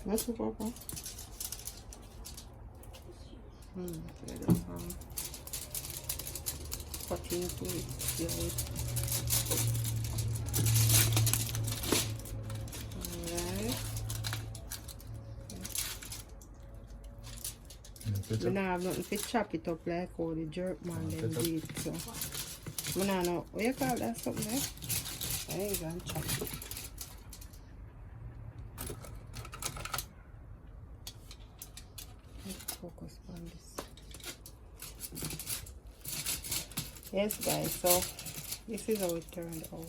What's the papa? Cutting to it. Alright. I don't have nothing to chop it up like how the jerk man them do it. So I don't know. What you call that something there? There you go and chop it. Let's focus on this. Yes guys, so this is how it turned out.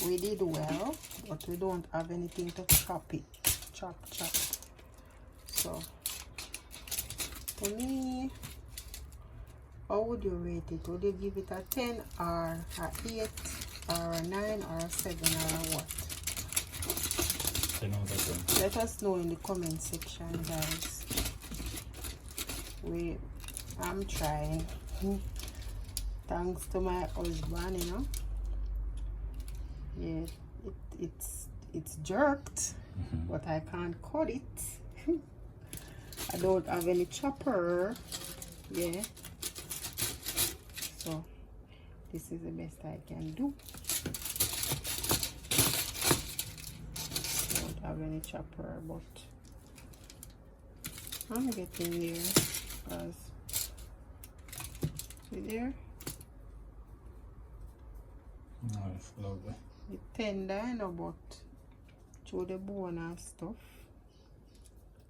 We did well, but we don't have anything to chop it. Chop. So to me, how would you rate it? Would you give it a 10 or a 8 or a 9 or a 7 or a what? 10 out of 10. Let us know in the comment section, guys. I'm trying. Thanks to my husband, you know. Yeah, it's jerked, but I can't cut it. I don't have any chopper. Yeah. So this is the best I can do. Don't have any chopper, but I'm getting there. Cause see there? Nice, lovely. It's tender, you know, but through the bone and stuff,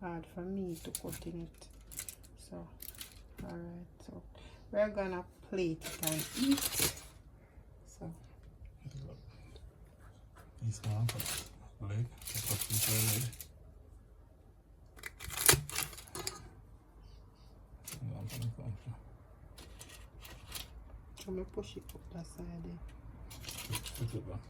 hard for me to cut in it. So, alright, so we're gonna plate it and eat. So, This one for leg, for leg. let me push it up that side there. Put it back.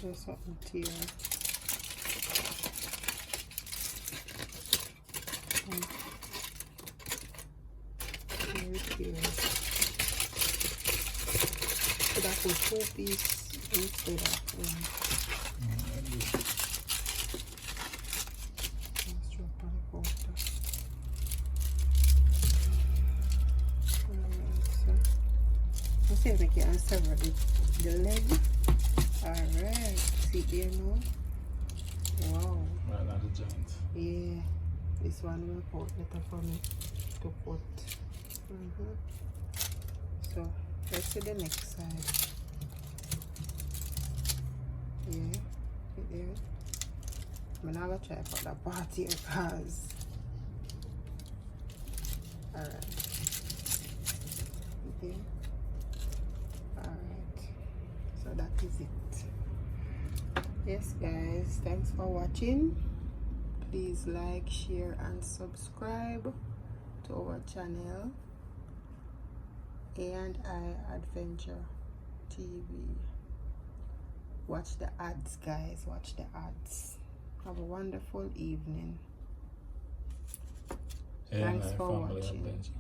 There's something here. Here. Should I put 2 pieces instead of 1? Let's drop on the water. So, let's see if we can sever the leg. Alright, see there now. Wow. Right now the joint. Yeah, this one will cut better for me to cut. So let's see the next side. Yeah, see there. I'm not gonna try for that part here because alright. Okay. Alright. So that is it. Yes guys, thanks for watching. Please like, share and subscribe to our channel A&I Adventure TV. Watch the ads guys, watch the ads. Have a wonderful evening. Thanks for watching. Adventure.